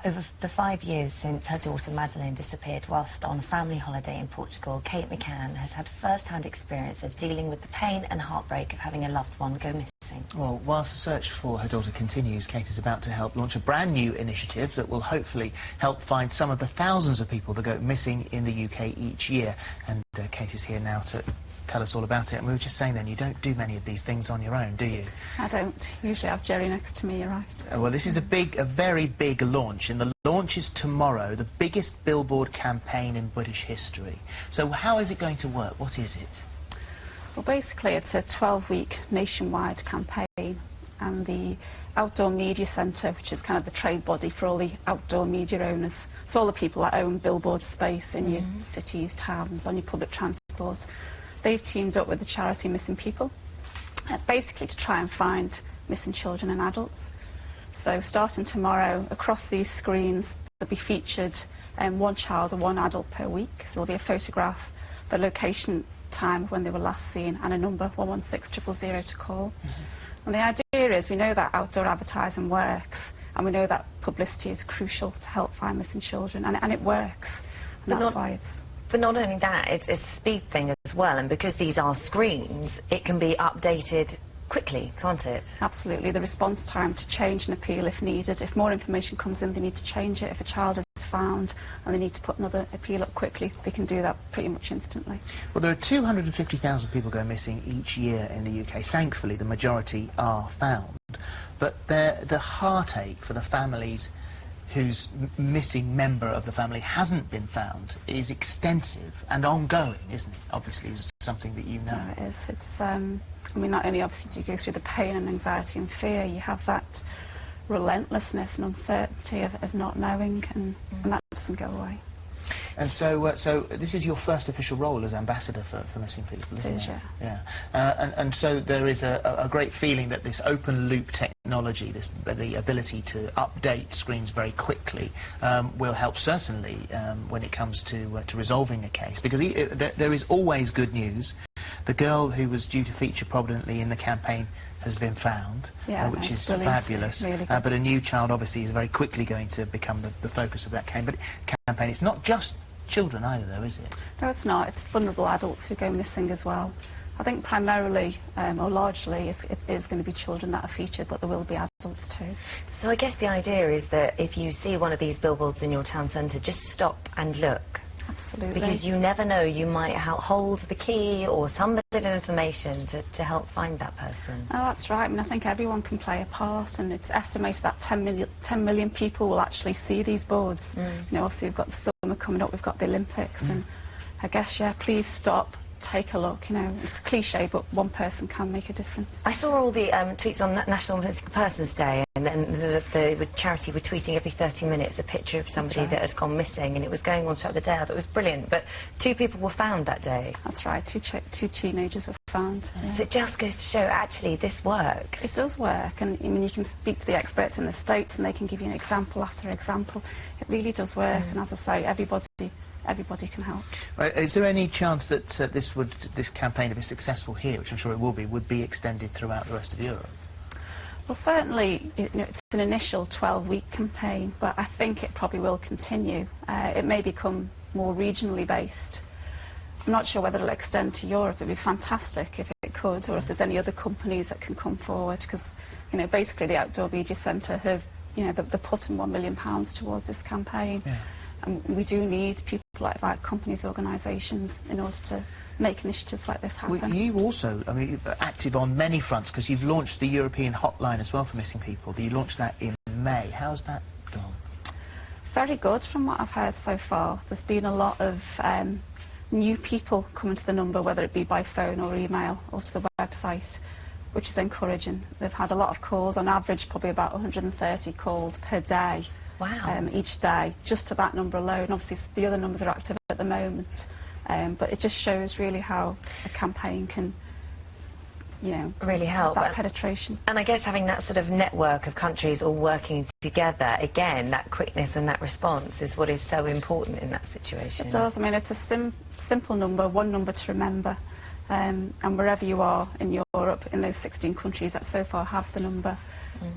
Over the 5 years since her daughter Madeleine disappeared whilst on a family holiday in Portugal, Kate McCann has had first-hand experience of dealing with the pain and heartbreak of having a loved one go missing. Well, whilst the search for her daughter continues, Kate is about to help launch a brand new initiative that will hopefully help find some of the thousands of people that go missing in the UK each year. And Kate is here now to tell us all about it. And we were just saying then, you don't do many of these things on your own, do you? I don't. Usually I have Jerry next to me, you're right. Well, this is a very big launch, and the launch is tomorrow, the biggest billboard campaign in British history. So how is it going to work? What is it? Well, basically it's a 12-week nationwide campaign, and the Outdoor Media Centre, which is kind of the trade body for all the outdoor media owners, so all the people that own billboard space in your cities, towns, on your public transport, they've teamed up with the charity Missing People, basically to try and find missing children and adults. So starting tomorrow, across these screens, there'll be featured one child and one adult per week. So there'll be a photograph, the location, time of when they were last seen, and a number, 116 000 to call. And the idea is, we know that outdoor advertising works, and we know that publicity is crucial to help find missing children, and it works. And that's why it's... But not only that, it's a speed thing as well, and because these are screens, it can be updated quickly, can't it? Absolutely. The response time to change an appeal if needed. If more information comes in, they need to change it. If a child is found and they need to put another appeal up quickly, they can do that pretty much instantly. Well, there are 250,000 people go missing each year in the UK. Thankfully, the majority are found. But the heartache for the families whose missing member of the family hasn't been found is extensive and ongoing, isn't it? Obviously, it's something that you know. Yeah, it is. It's, I mean, not only obviously do you go through the pain and anxiety and fear, you have that relentlessness and uncertainty of not knowing, and that doesn't go away. And so, so this is your first official role as ambassador for Missing People, isn't it? Yeah. And so there is a great feeling that this open-loop technology, the ability to update screens very quickly, will help certainly when it comes to resolving a case, because there is always good news. The girl who was due to feature prominently in the campaign has been found, which is fabulous. Really but a new child obviously is very quickly going to become the focus of that campaign. It's not just children either, though, is it? No, it's not. It's vulnerable adults who go missing as well. I think primarily, or largely, it is going to be children that are featured, but there will be adults too. So I guess the idea is that if you see one of these billboards in your town centre, just stop and look. Absolutely. Because you never know, you might hold the key or some bit of information to help find that person. Oh, that's right. I mean, I think everyone can play a part, and it's estimated that 10 million people will actually see these boards. You know, obviously we've got the summer coming up, we've got the Olympics, and I guess, yeah, please stop, take a look. You know, it's cliche, but one person can make a difference. I saw all the tweets on National Missing Persons Day, and then the charity were tweeting every 30 minutes a picture of somebody that had gone missing, and it was going on throughout the day. I thought it was brilliant, but 2 people were found that day. That's right, two teenagers were found. Yeah. So it just goes to show, actually, this works. It does work, and I mean, you can speak to the experts in the States, and they can give you an example after example. It really does work, and as I say, everybody can help. Is there any chance that this campaign, if it's successful here, which I'm sure it will be, would be extended throughout the rest of Europe? Well, certainly, you know, it's an initial 12-week campaign, but I think it probably will continue. It may become more regionally based. I'm not sure whether it'll extend to Europe. It'd be fantastic if it could, or if there's any other companies that can come forward, because, you know, basically the Outdoor Media Centre have, you know, they're putting £1 million towards this campaign. Yeah. And we do need people like that, companies, organisations, in order to make initiatives like this happen. Well, you also, I mean, are active on many fronts, because you've launched the European hotline as well for missing people. You launched that in May. How's that gone? Very good, from what I've heard so far. There's been a lot of new people coming to the number, whether it be by phone or email or to the website, which is encouraging. They've had a lot of calls, on average probably about 130 calls per day. Wow. Each day, just to that number alone. Obviously the other numbers are active at the moment, but it just shows really how a campaign can, you know, really help that penetration. And I guess having that sort of network of countries all working together, again, that quickness and that response is what is so important in that situation. It does. I mean, it's a simple number, one number to remember, and wherever you are in Europe, in those 16 countries that so far have the number,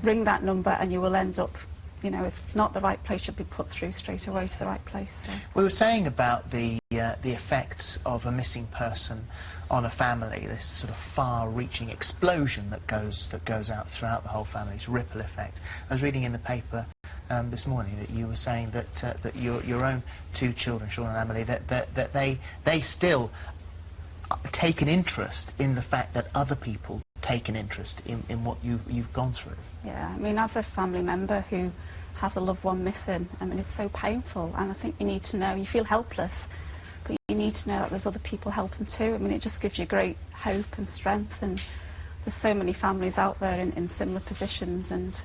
ring that number and you will end up you know, if it's not the right place, you'll be put through straight away to the right place. So. We were saying about the effects of a missing person on a family, this sort of far-reaching explosion that goes out throughout the whole family, this ripple effect. I was reading in the paper this morning that you were saying that that your own two children, Sean and Emily, that they still take an interest in the fact that other people take an interest in what you've gone through. Yeah, I mean, as a family member who has a loved one missing, I mean, it's so painful, and I think you need to know, you feel helpless, but you need to know that there's other people helping too. I mean, it just gives you great hope and strength, and there's so many families out there in similar positions, and,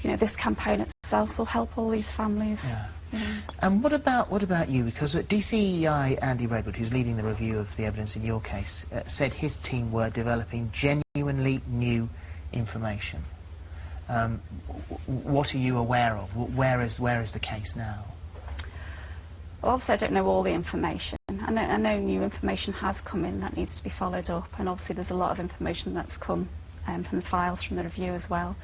you know, this campaign itself will help all these families. Yeah. You know. And what about you? Because DCEI Andy Redwood, who's leading the review of the evidence in your case, said his team were developing genuinely new information. What are you aware of? Where is the case now? Well, obviously I don't know all the information. I know new information has come in that needs to be followed up, and obviously there's a lot of information that's come from the files from the review as well.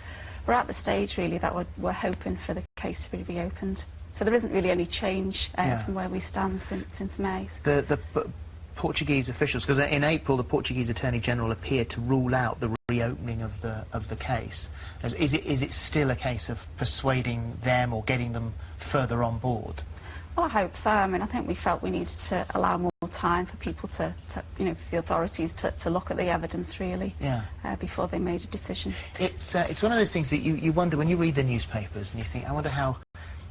We're at the stage really that we're hoping for the case to be reopened. So there isn't really any change from where we stand since May. The Portuguese officials, because in April the Portuguese Attorney General appeared to rule out the reopening of the case. Is it still a case of persuading them or getting them further on board? Well, I hope so. I mean, I think we felt we needed to allow more time for people to you know, for the authorities to look at the evidence really before they made a decision. It's one of those things that you wonder when you read the newspapers and you think, I wonder how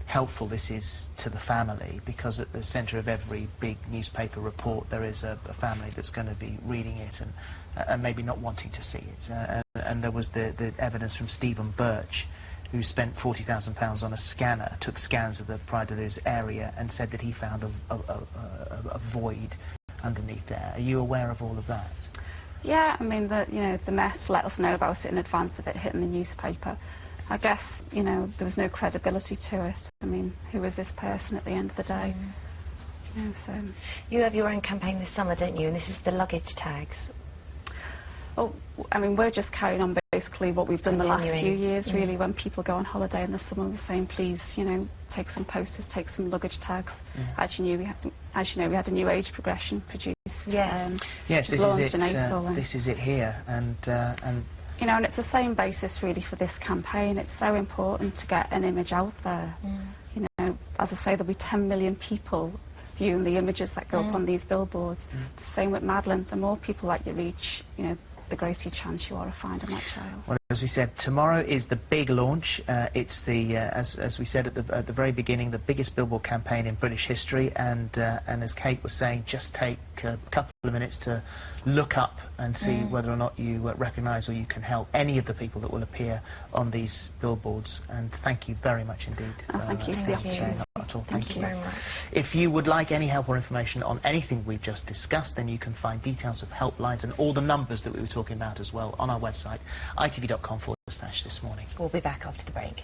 helpful this is to the family, because at the centre of every big newspaper report there is a family that's going to be reading it and maybe not wanting to see it. And there was the evidence from Stephen Birch, who spent £40,000 on a scanner, took scans of the Praia da Luz area and said that he found a void underneath there. Are you aware of all of that? Yeah, I mean, the Met let us know about it in advance of it hitting the newspaper. I guess, you know, there was no credibility to it. I mean, who is this person at the end of the day? You know, so. You have your own campaign this summer, don't you? And this is the luggage tags. Well, I mean, we're just carrying on basically what we've done the last few years, really, when people go on holiday in the summer, we're saying, please, you know, take some posters, take some luggage tags. As you know, we had a new age progression produced. Yes. Yes, this is it here, and you know, and it's the same basis really for this campaign. It's so important to get an image out there. You know, as I say, there'll be 10 million people viewing the images that go up on these billboards. It's the same with Madeline. The more people that you reach, you know, the greater chance you are of finding that child. Well, as we said, tomorrow is the big launch. It's the, as we said at the very beginning, the biggest billboard campaign in British history. And as Kate was saying, just take a couple of minutes to look up and see whether or not you recognise or you can help any of the people that will appear on these billboards. And thank you very much indeed. Thank you for the opportunity. Thank you very much. If you would like any help or information on anything we've just discussed, then you can find details of helplines and all the numbers that we were talking about as well on our website, itv.com/thismorning. We'll be back after the break.